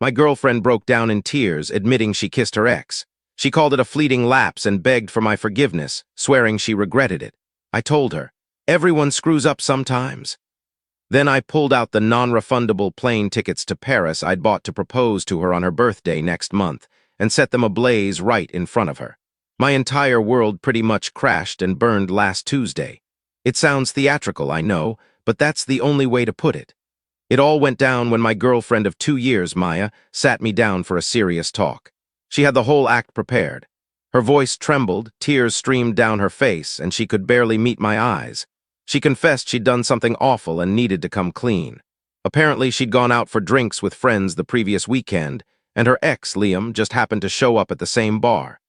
My girlfriend broke down in tears, admitting she kissed her ex. She called it a fleeting lapse and begged for my forgiveness, swearing she regretted it. I told her, "Everyone screws up sometimes." Then I pulled out the non-refundable plane tickets to Paris I'd bought to propose to her on her birthday next month and set them ablaze right in front of her. My entire world pretty much crashed and burned last Tuesday. It sounds theatrical, I know, but that's the only way to put it. It all went down when my girlfriend of 2 years, Maya, sat me down for a serious talk. She had the whole act prepared. Her voice trembled, tears streamed down her face, and she could barely meet my eyes. She confessed she'd done something awful and needed to come clean. Apparently, she'd gone out for drinks with friends the previous weekend, and her ex, Liam, just happened to show up at the same bar.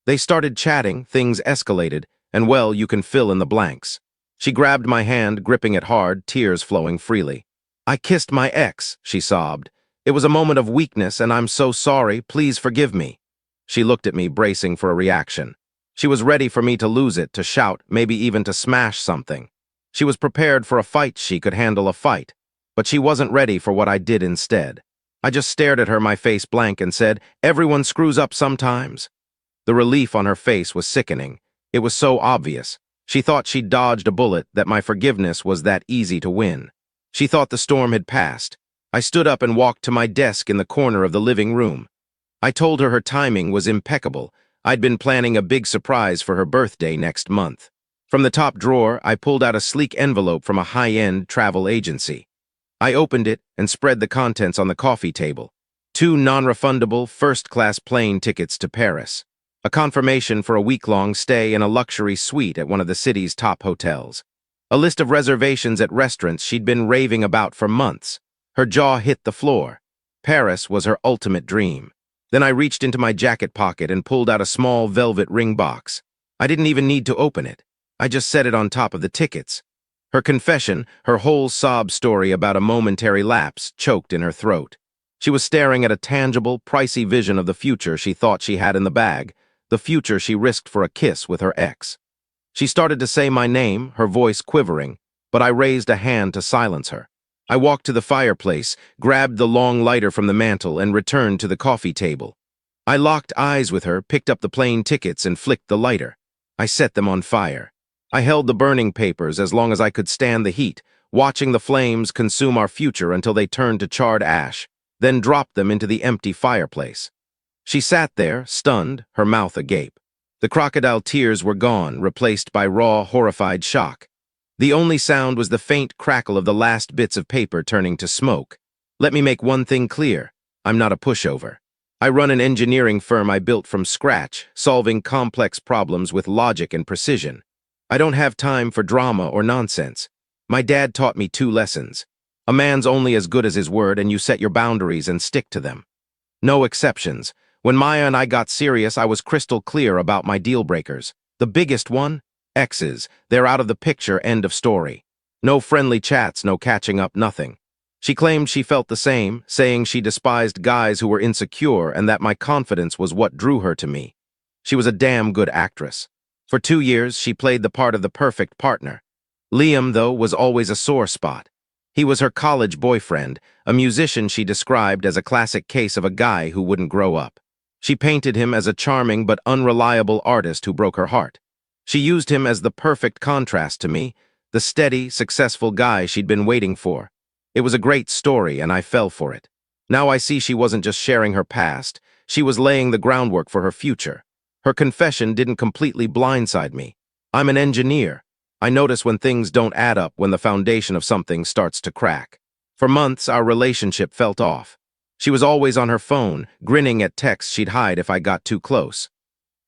They started chatting, things escalated, and well, you can fill in the blanks. She grabbed my hand, gripping it hard, tears flowing freely. "I kissed my ex," she sobbed. "It was a moment of weakness, and I'm so sorry. Please forgive me." She looked at me, bracing for a reaction. She was ready for me to lose it, to shout, maybe even to smash something. She was prepared for a fight. She could handle a fight. But she wasn't ready for what I did instead. I just stared at her, my face blank, and said, "Everyone screws up sometimes." The relief on her face was sickening. It was so obvious. She thought she'd dodged a bullet, that my forgiveness was that easy to win. She thought the storm had passed. I stood up and walked to my desk in the corner of the living room. I told her timing was impeccable. I'd been planning a big surprise for her birthday next month. From the top drawer, I pulled out a sleek envelope from a high-end travel agency. I opened it and spread the contents on the coffee table. 2 non-refundable first-class plane tickets to Paris. A confirmation for a week-long stay in a luxury suite at one of the city's top hotels. A list of reservations at restaurants she'd been raving about for months. Her jaw hit the floor. Paris was her ultimate dream. Then I reached into my jacket pocket and pulled out a small velvet ring box. I didn't even need to open it. I just set it on top of the tickets. Her confession, her whole sob story about a momentary lapse, choked in her throat. She was staring at a tangible, pricey vision of the future she thought she had in the bag, the future she risked for a kiss with her ex. She started to say my name, her voice quivering, but I raised a hand to silence her. I walked to the fireplace, grabbed the long lighter from the mantel, and returned to the coffee table. I locked eyes with her, picked up the plane tickets, and flicked the lighter. I set them on fire. I held the burning papers as long as I could stand the heat, watching the flames consume our future until they turned to charred ash, then dropped them into the empty fireplace. She sat there, stunned, her mouth agape. The crocodile tears were gone, replaced by raw, horrified shock. The only sound was the faint crackle of the last bits of paper turning to smoke. Let me make one thing clear. I'm not a pushover. I run an engineering firm I built from scratch, solving complex problems with logic and precision. I don't have time for drama or nonsense. My dad taught me 2 lessons. A man's only as good as his word, and you set your boundaries and stick to them. No exceptions. When Maya and I got serious, I was crystal clear about my deal breakers. The biggest one? Exes. They're out of the picture, end of story. No friendly chats, no catching up, nothing. She claimed she felt the same, saying she despised guys who were insecure and that my confidence was what drew her to me. She was a damn good actress. For 2 years, she played the part of the perfect partner. Liam, though, was always a sore spot. He was her college boyfriend, a musician she described as a classic case of a guy who wouldn't grow up. She painted him as a charming but unreliable artist who broke her heart. She used him as the perfect contrast to me, the steady, successful guy she'd been waiting for. It was a great story, and I fell for it. Now I see she wasn't just sharing her past, she was laying the groundwork for her future. Her confession didn't completely blindside me. I'm an engineer. I notice when things don't add up, when the foundation of something starts to crack. For months, our relationship felt off. She was always on her phone, grinning at texts she'd hide if I got too close.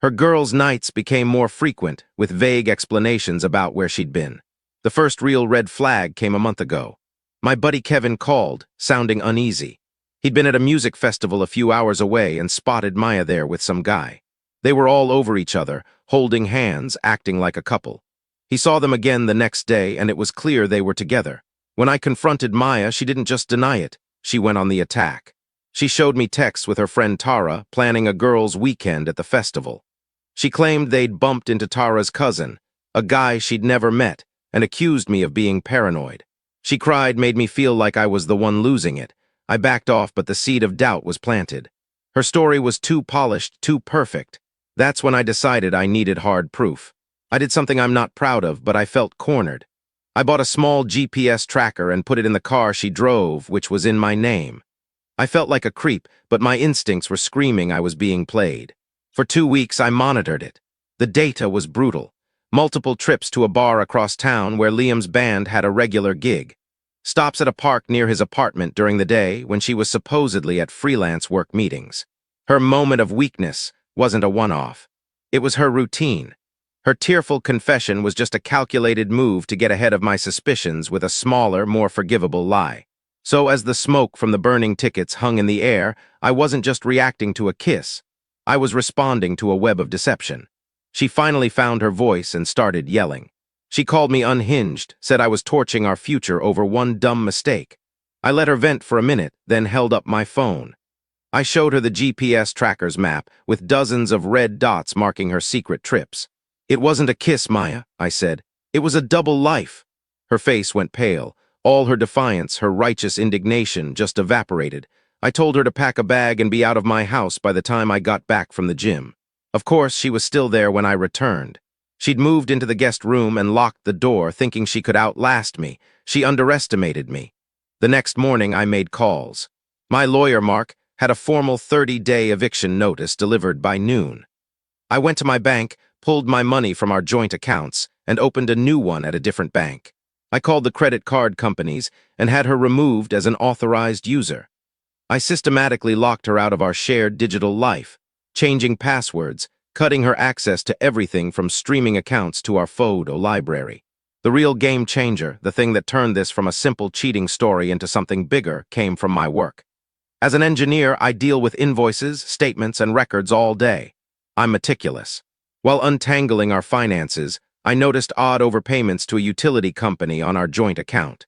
Her girls' nights became more frequent, with vague explanations about where she'd been. The first real red flag came a month ago. My buddy Kevin called, sounding uneasy. He'd been at a music festival a few hours away and spotted Maya there with some guy. They were all over each other, holding hands, acting like a couple. He saw them again the next day, and it was clear they were together. When I confronted Maya, she didn't just deny it. She went on the attack. She showed me texts with her friend Tara, planning a girls' weekend at the festival. She claimed they'd bumped into Tara's cousin, a guy she'd never met, and accused me of being paranoid. She cried, made me feel like I was the one losing it. I backed off, but the seed of doubt was planted. Her story was too polished, too perfect. That's when I decided I needed hard proof. I did something I'm not proud of, but I felt cornered. I bought a small GPS tracker and put it in the car she drove, which was in my name. I felt like a creep, but my instincts were screaming I was being played. For 2 weeks, I monitored it. The data was brutal. Multiple trips to a bar across town where Liam's band had a regular gig. Stops at a park near his apartment during the day when she was supposedly at freelance work meetings. Her moment of weakness wasn't a one-off. It was her routine. Her tearful confession was just a calculated move to get ahead of my suspicions with a smaller, more forgivable lie. So as the smoke from the burning tickets hung in the air, I wasn't just reacting to a kiss. I was responding to a web of deception. She finally found her voice and started yelling. She called me unhinged, said I was torching our future over one dumb mistake. I let her vent for a minute, then held up my phone. I showed her the GPS tracker's map with dozens of red dots marking her secret trips. "It wasn't a kiss, Maya," I said. "It was a double life." Her face went pale. All her defiance, her righteous indignation just evaporated. I told her to pack a bag and be out of my house by the time I got back from the gym. Of course, she was still there when I returned. She'd moved into the guest room and locked the door, thinking she could outlast me. She underestimated me. The next morning, I made calls. My lawyer, Mark, had a formal 30-day eviction notice delivered by noon. I went to my bank, pulled my money from our joint accounts, and opened a new one at a different bank. I called the credit card companies and had her removed as an authorized user. I systematically locked her out of our shared digital life, changing passwords, cutting her access to everything from streaming accounts to our photo library. The real game changer, the thing that turned this from a simple cheating story into something bigger, came from my work. As an engineer, I deal with invoices, statements, and records all day. I'm meticulous. While untangling our finances, I noticed odd overpayments to a utility company on our joint account.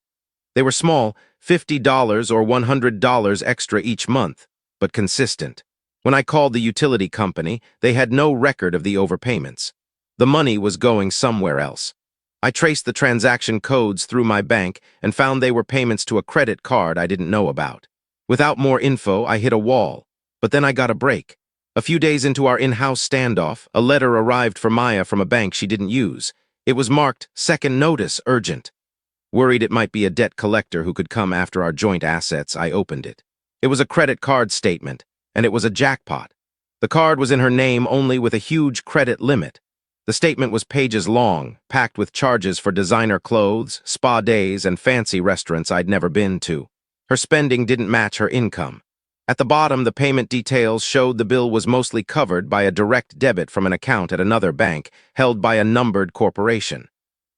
They were small, $50 or $100 extra each month, but consistent. When I called the utility company, they had no record of the overpayments. The money was going somewhere else. I traced the transaction codes through my bank and found they were payments to a credit card I didn't know about. Without more info, I hit a wall, but then I got a break. A few days into our in-house standoff, a letter arrived for Maya from a bank she didn't use. It was marked "Second Notice, Urgent." Worried it might be a debt collector who could come after our joint assets, I opened it. It was a credit card statement, and it was a jackpot. The card was in her name only with a huge credit limit. The statement was pages long, packed with charges for designer clothes, spa days, and fancy restaurants I'd never been to. Her spending didn't match her income. At the bottom, the payment details showed the bill was mostly covered by a direct debit from an account at another bank held by a numbered corporation.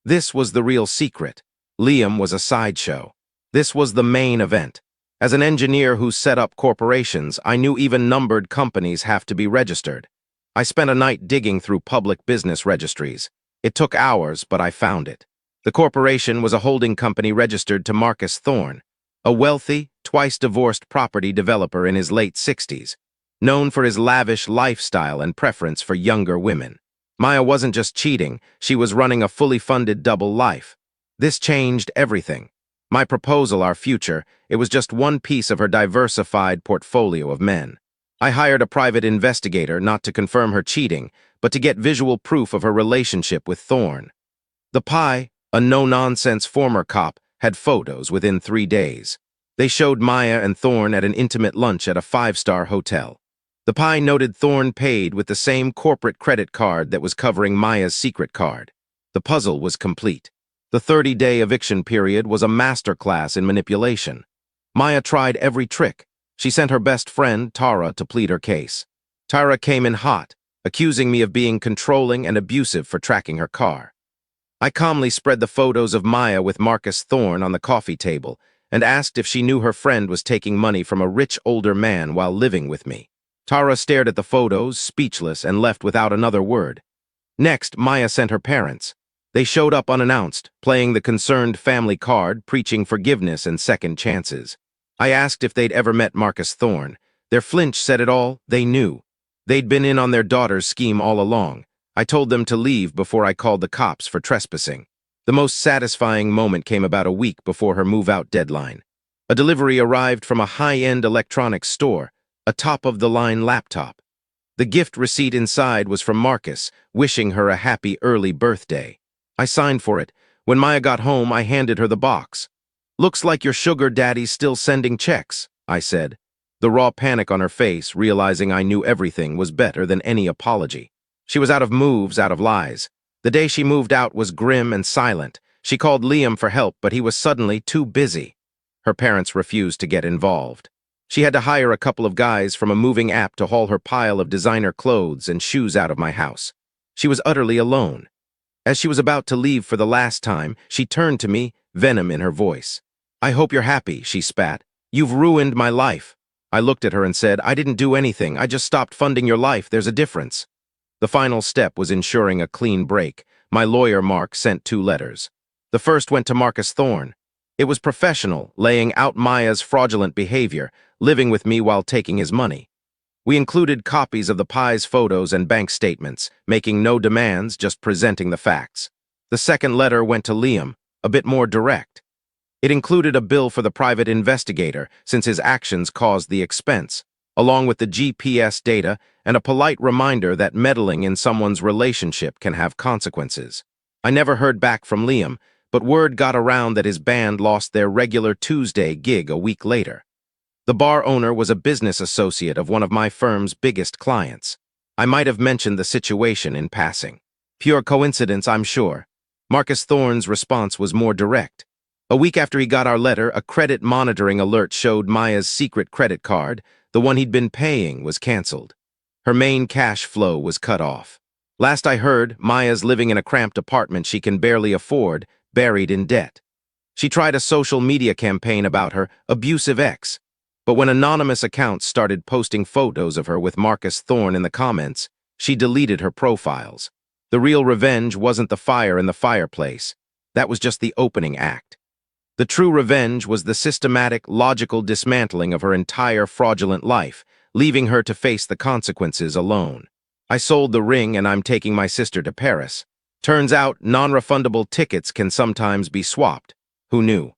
This was the real secret. Liam was a sideshow. This was the main event. As an engineer who set up corporations, I knew even numbered companies have to be registered. I spent a night digging through public business registries. It took hours, but I found it. The corporation was a holding company registered to Marcus Thorne, a wealthy, twice-divorced property developer in his late 60s, known for his lavish lifestyle and preference for younger women. Maya wasn't just cheating, she was running a fully funded double life. This changed everything. My proposal, our future, it was just one piece of her diversified portfolio of men. I hired a private investigator not to confirm her cheating, but to get visual proof of her relationship with Thorne. The Pie, a no-nonsense former cop, had photos within 3 days. They showed Maya and Thorne at an intimate lunch at a 5-star hotel. The Pie noted Thorne paid with the same corporate credit card that was covering Maya's secret card. The puzzle was complete. The 30-day eviction period was a masterclass in manipulation. Maya tried every trick. She sent her best friend, Tara, to plead her case. Tara came in hot, accusing me of being controlling and abusive for tracking her car. I calmly spread the photos of Maya with Marcus Thorne on the coffee table and asked if she knew her friend was taking money from a rich older man while living with me. Tara stared at the photos, speechless, and left without another word. Next, Maya sent her parents. They showed up unannounced, playing the concerned family card, preaching forgiveness and second chances. I asked if they'd ever met Marcus Thorne. Their flinch said it all. They knew. They'd been in on their daughter's scheme all along. I told them to leave before I called the cops for trespassing. The most satisfying moment came about a week before her move-out deadline. A delivery arrived from a high-end electronics store, a top-of-the-line laptop. The gift receipt inside was from Marcus, wishing her a happy early birthday. I signed for it. When Maya got home, I handed her the box. "Looks like your sugar daddy's still sending checks," I said. The raw panic on her face, realizing I knew everything, was better than any apology. She was out of moves, out of lies. The day she moved out was grim and silent. She called Liam for help, but he was suddenly too busy. Her parents refused to get involved. She had to hire a couple of guys from a moving app to haul her pile of designer clothes and shoes out of my house. She was utterly alone. As she was about to leave for the last time, she turned to me, venom in her voice. "I hope you're happy," she spat. "You've ruined my life." I looked at her and said, "I didn't do anything. I just stopped funding your life. There's a difference." The final step was ensuring a clean break. My lawyer, Mark, sent 2 letters. The first went to Marcus Thorne. It was professional, laying out Maya's fraudulent behavior, living with me while taking his money. We included copies of the Pie's photos and bank statements, making no demands, just presenting the facts. The second letter went to Liam, a bit more direct. It included a bill for the private investigator, since his actions caused the expense, along with the GPS data and a polite reminder that meddling in someone's relationship can have consequences. I never heard back from Liam, but word got around that his band lost their regular Tuesday gig a week later. The bar owner was a business associate of one of my firm's biggest clients. I might have mentioned the situation in passing. Pure coincidence, I'm sure. Marcus Thorne's response was more direct. A week after he got our letter, a credit monitoring alert showed Maya's secret credit card, the one he'd been paying, was canceled. Her main cash flow was cut off. Last I heard, Maya's living in a cramped apartment she can barely afford, buried in debt. She tried a social media campaign about her abusive ex, but when anonymous accounts started posting photos of her with Marcus Thorne in the comments, she deleted her profiles. The real revenge wasn't the fire in the fireplace. That was just the opening act. The true revenge was the systematic, logical dismantling of her entire fraudulent life, leaving her to face the consequences alone. I sold the ring and I'm taking my sister to Paris. Turns out, non-refundable tickets can sometimes be swapped. Who knew?